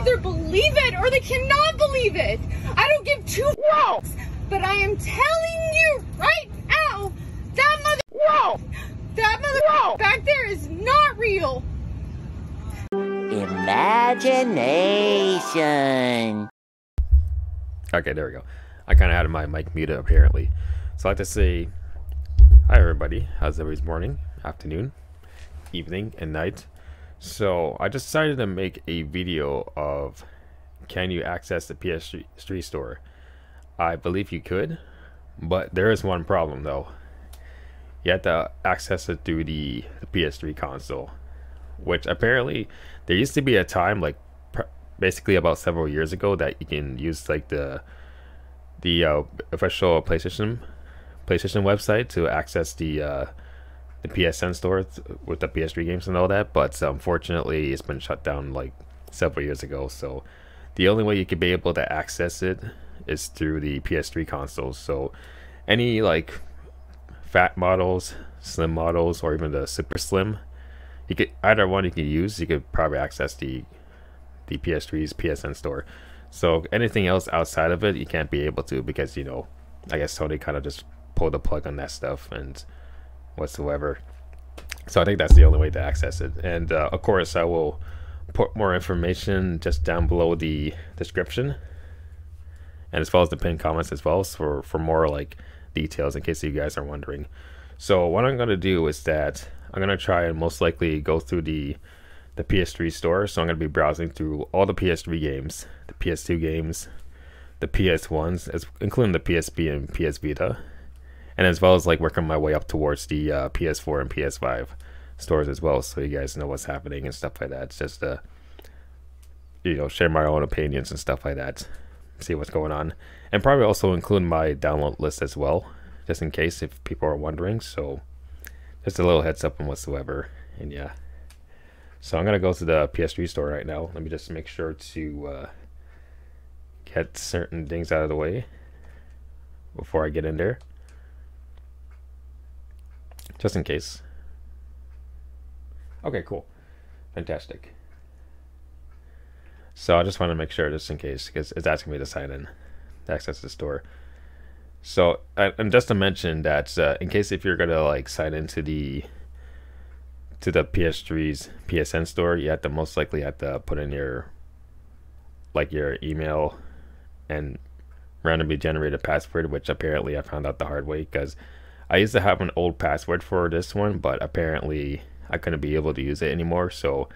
either believe it or they cannot believe it. I don't give two fucks, but I am telling you right now, that mother back there is not real. Imagination. Okay, there we go. I kind of had my mic muted apparently. So I'd like to say hi everybody. How's everybody's morning, afternoon, evening, and night? So I just decided to make a video of can you access the PS3 store. I believe you could, but there is one problem though. You have to access it through the PS3 console, which apparently there used to be a time, like basically about several years ago, that you can use like the official PlayStation website to access the PSN Store with the PS3 games and all that. But unfortunately, it's been shut down like several years ago. So the only way you could be able to access it is through the PS3 consoles. So any like fat models, slim models, or even the super slim, you could either one you can use. You could probably access the PS3's PSN Store. So anything else outside of it, you can't be able to, because, you know, I guess Sony kind of just pulled the plug on that stuff and whatsoever. So I think that's the only way to access it. And of course, I will put more information just down below the description, and as well as the pinned comments as well, for more like details in case you guys are wondering. So what I'm going to do is that I'm going to try and most likely go through the PS3 store. So I'm going to be browsing through all the PS3 games, the PS2 games, the PS1s, including the PSP and PS Vita, and as well as like working my way up towards the PS4 and PS5 stores as well, so you guys know what's happening and stuff like that. It's just you know, share my own opinions and stuff like that, see what's going on, and probably also include my download list as well, just in case if people are wondering. So just a little heads up and whatsoever. And yeah, so I'm gonna go to the PS3 store right now. Let me just make sure to get certain things out of the way before I get in there, just in case. Okay, cool, fantastic. So I just want to make sure, just in case, because it's asking me to sign in to access the store. So and just to mention that in case if you're gonna like sign into the PS3's PSN store, you have to most likely have to put in your email and randomly generated password, which apparently I found out the hard way, because I used to have an old password for this one, but apparently I couldn't be able to use it anymore. So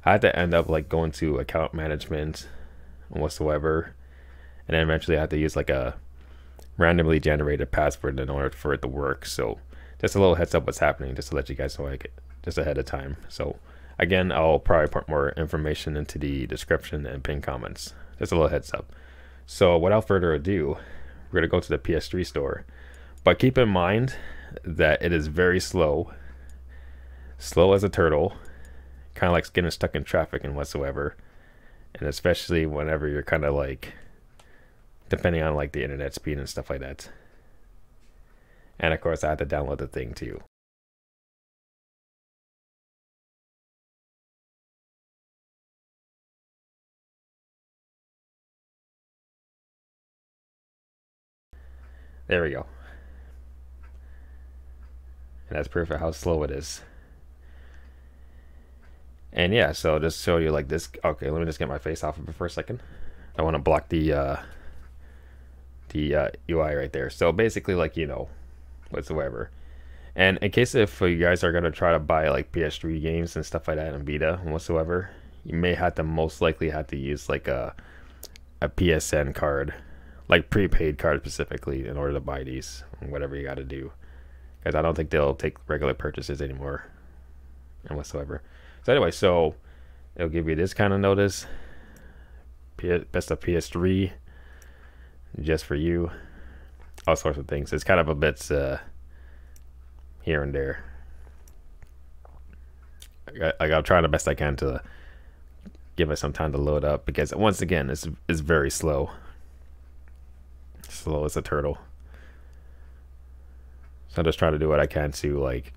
I had to end up like going to account management and whatsoever, and then eventually I had to use like a randomly generated password in order for it to work. So just a little heads up what's happening, just to let you guys know, like, just ahead of time. So again, I'll probably put more information into the description and pinned comments, just a little heads up. So without further ado, we're gonna go to the PS3 store, but keep in mind that it is very slow as a turtle, kind of like getting stuck in traffic and whatsoever, and especially whenever you're kind of like depending on like the internet speed and stuff like that. And of course I had to download the thing too. There we go. And that's proof of how slow it is. And yeah, so just show you like this. Okay, let me just get my face off of it for a second. I want to block the UI right there. So basically, like, you know, whatsoever. And in case if you guys are gonna try to buy like PS3 games and stuff like that and Vita and whatsoever, you may have to most likely have to use like a PSN card, like prepaid card specifically, in order to buy these, whatever you got to do, because I don't think they'll take regular purchases anymore and whatsoever. So anyway, so it'll give you this kind of notice, best of PS3 just for you, all sorts of things. It's kind of a bit here and there. I'm trying the best I can to give it some time to load up, because once again it's very slow as a turtle. So I'm just trying to do what I can to, like,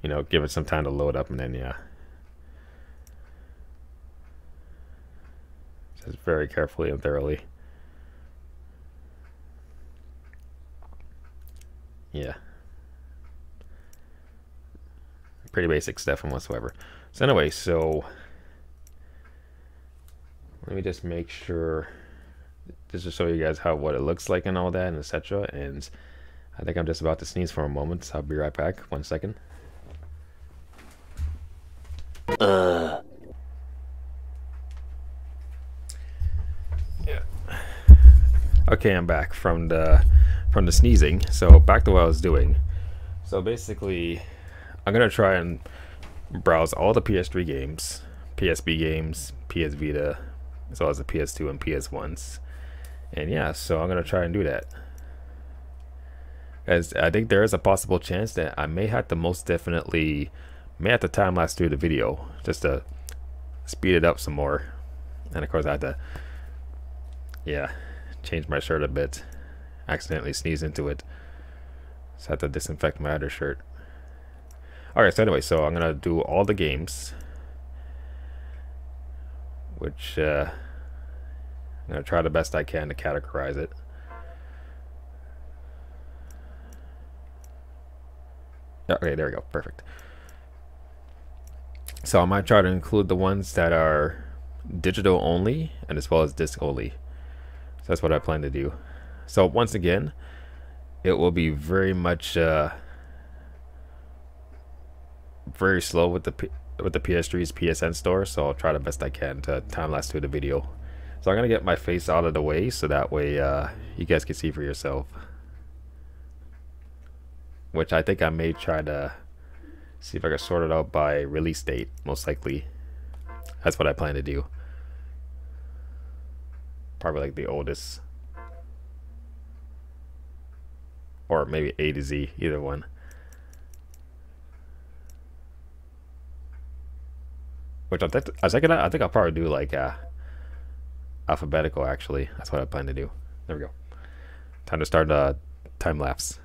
you know, give it some time to load up, and then yeah. just very carefully and thoroughly. Yeah. Pretty basic stuff and whatsoever. So anyway, so let me just make sure, just to show you guys what it looks like and all that and etc. And I think I'm just about to sneeze for a moment, so I'll be right back. 1 second. Yeah. Okay, I'm back from the sneezing. So back to what I was doing. So basically, I'm gonna try and browse all the PS3 games, PSP games, PS Vita, as well as the PS2 and PS1s. And yeah, so I'm gonna try and do that. As I think there is a possible chance that I may have to time lapse through the video just to speed it up some more. And of course I had to, yeah, change my shirt a bit. Accidentally sneeze into it. So I had to disinfect my other shirt. Alright, so anyway, so I'm gonna do all the games, which I'm gonna try the best I can to categorize it. Okay, there we go, perfect. So I might try to include the ones that are digital only and as well as disc only. So that's what I plan to do. So once again, it will be very much very slow with the PS3's PSN Store, so I'll try the best I can to time lapse through the video. So I'm gonna get my face out of the way so that way you guys can see for yourself. Which I think I may try to see if I can sort it out by release date, most likely. That's what I plan to do. Probably like the oldest. Or maybe A to Z, either one. Which I think I'll probably do like alphabetical actually. That's what I plan to do. There we go. Time to start time lapse.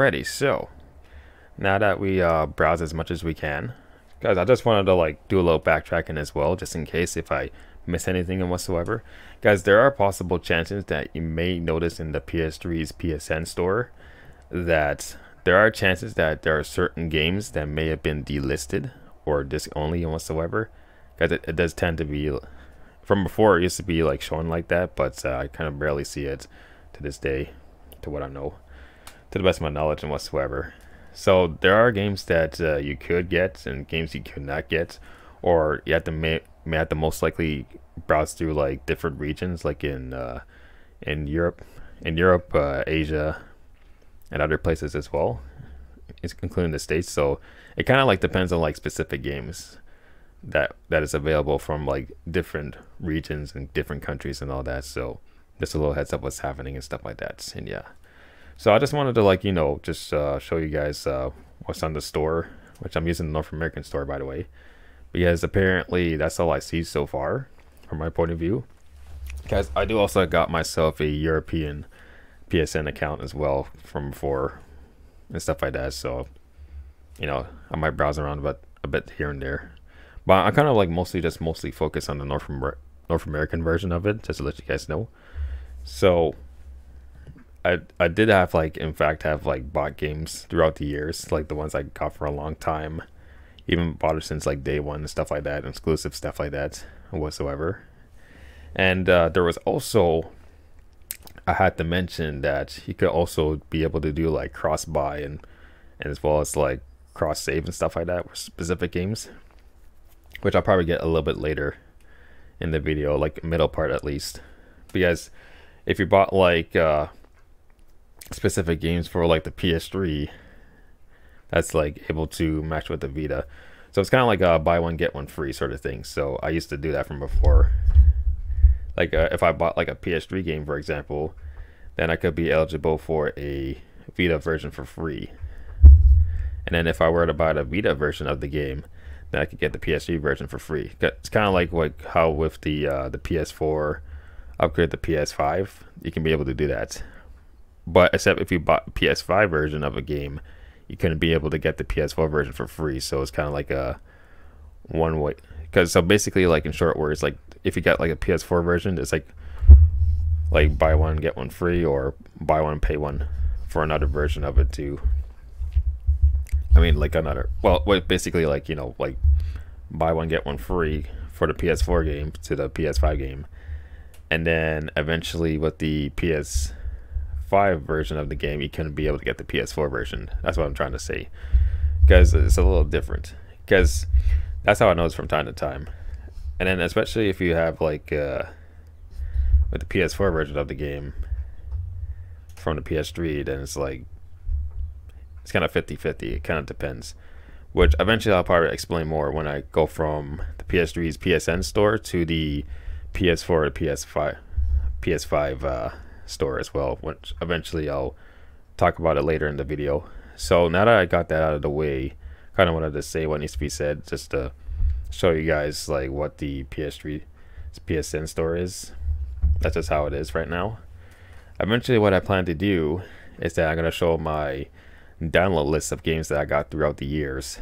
Alrighty, so now that we browse as much as we can, guys, I just wanted to like do a little backtracking as well, just in case if I miss anything and whatsoever. Guys, there are possible chances that you may notice in the PS3's PSN Store that there are chances that there are certain games that may have been delisted or disc only and whatsoever. Guys, it does tend to be, from before it used to be like showing like that, but I kind of barely see it to this day, to what I know, to the best of my knowledge and whatsoever. So there are games that you could get and games you could not get, or you have to may have to most likely browse through like different regions, like in Europe, Asia, and other places as well, including the States. So it kind of like depends on like specific games that is available from like different regions and different countries and all that. So just a little heads up what's happening and stuff like that. And yeah, so I just wanted to like, you know, just show you guys what's on the store, which I'm using the North American store, by the way, because apparently that's all I see so far from my point of view. Guys, I do also got myself a European PSN account as well from before and stuff like that. So, you know, I might browse around a bit here and there, but I kind of like mostly focus on the North American version of it, just to let you guys know. So I did have like, in fact, have like bought games throughout the years, like the ones I got for a long time, even bought it since like day one and stuff like that, exclusive stuff like that whatsoever. And there was also, I had to mention that you could also be able to do like cross buy and as well as like cross save and stuff like that with specific games, which I'll probably get a little bit later in the video, like middle part at least. Because if you bought like specific games for like the PS3, that's like able to match with the Vita. So it's kind of like a buy one get one free sort of thing. So I used to do that from before. Like if I bought like a PS3 game, for example, then I could be eligible for a Vita version for free. And then if I were to buy the Vita version of the game, then I could get the PS3 version for free. It's kind of like how with the PS4 upgrade the PS5, you can be able to do that. But except if you bought PS5 version of a game, you couldn't be able to get the PS4 version for free. So it's kind of like a one way. Because so basically, like in short words, like if you got like a PS4 version, it's like buy one get one free, or buy one pay one for another version of it too. I mean, like another, well, basically like, you know, like buy one get one free for the PS4 game to the PS5 game, and then eventually with the PS5 version of the game, you couldn't be able to get the PS4 version. That's what I'm trying to say, because it's a little different. Because that's how I know it's from time to time. And then especially if you have like with the PS4 version of the game from the PS3, then it's like it's kind of 50-50. It kind of depends, which eventually I'll probably explain more when I go from the PS3's PSN store to the PS4 to PS5 store as well, which eventually I'll talk about it later in the video. So now that I got that out of the way, kind of wanted to say what needs to be said, just to show you guys like what the PS3's PSN store is. That's just how it is right now. Eventually what I plan to do is that I'm going to show my download list of games that I got throughout the years,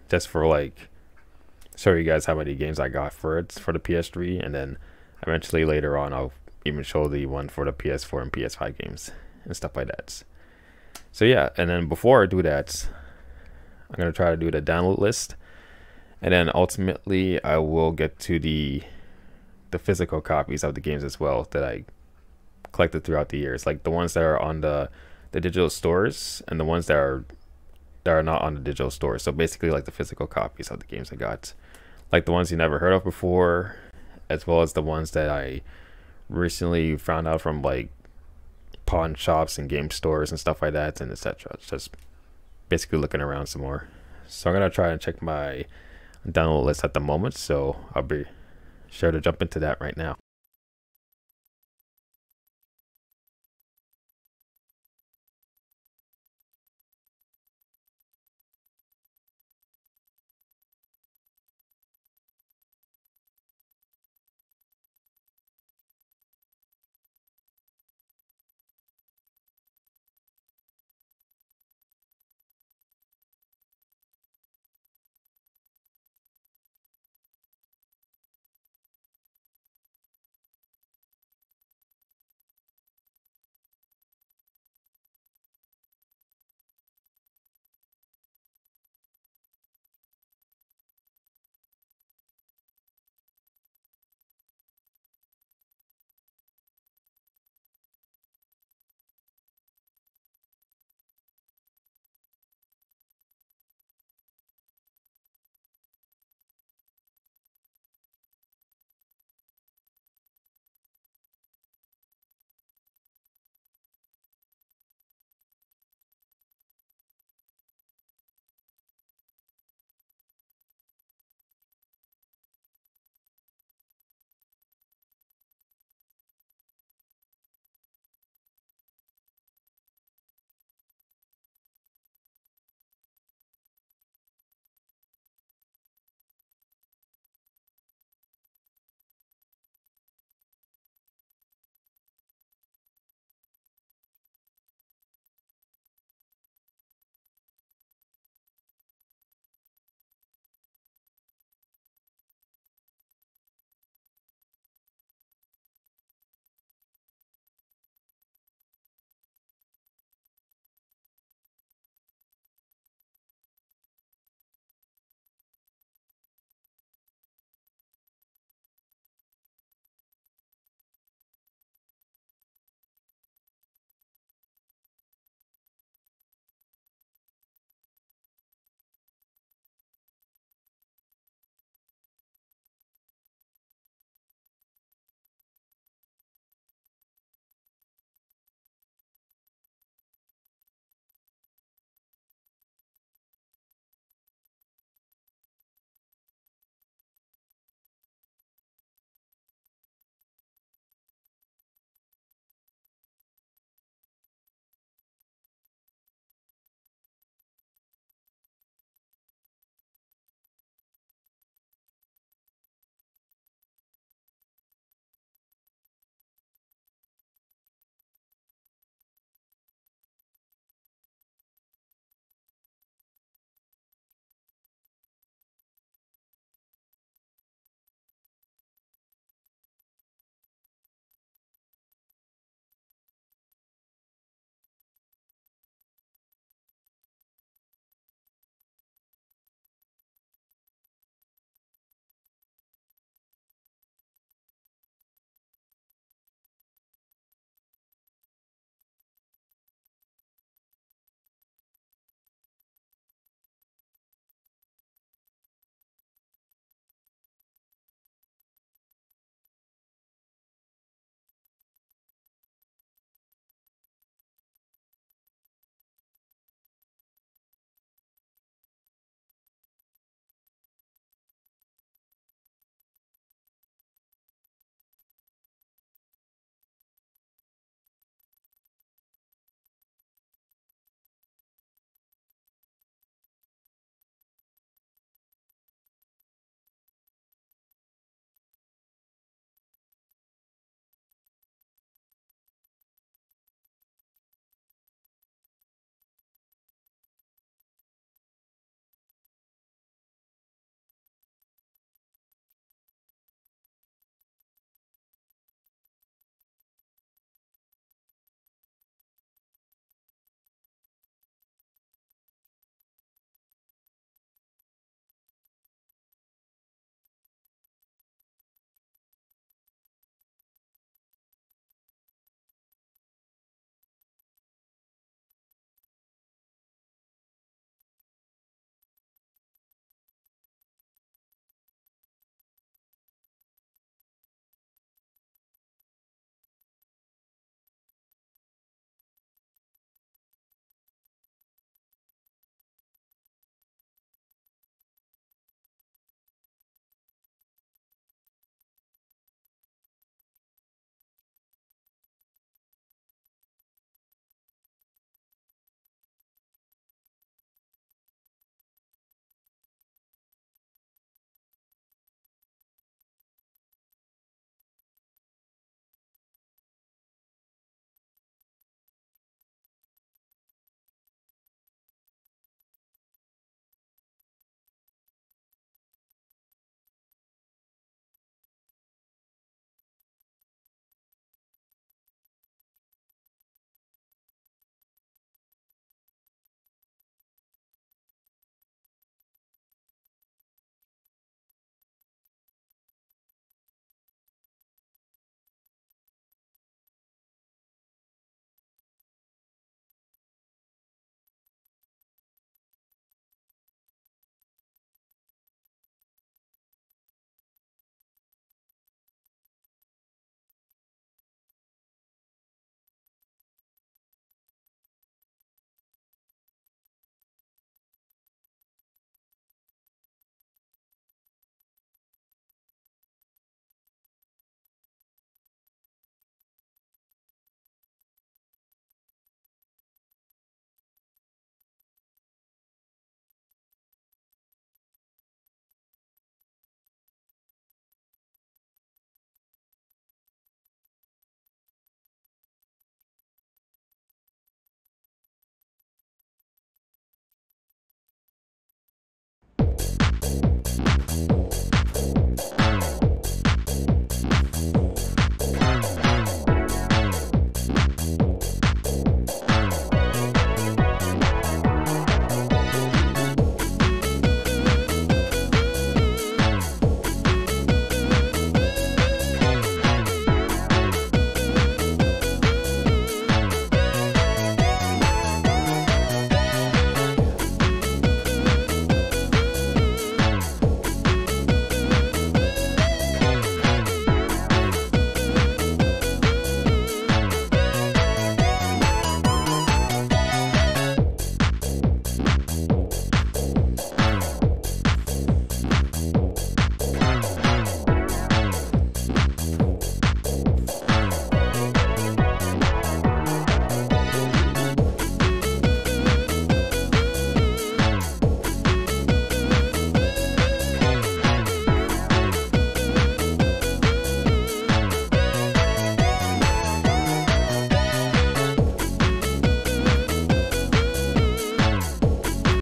just for like show you guys how many games I got for the PS3, and then eventually later on I'll even show the one for the PS4 and PS5 games and stuff like that. So yeah, and then before I do that, I'm going to try to do the download list, and then ultimately I will get to the physical copies of the games as well that I collected throughout the years, like the ones that are on the digital stores and the ones that are not on the digital stores. So basically like the physical copies of the games I got, like the ones you never heard of before, as well as the ones that I recently found out from like pawn shops and game stores and stuff like that, and etc. It's just basically looking around some more. So I'm gonna try and check my download list at the moment, so I'll be sure to jump into that right now.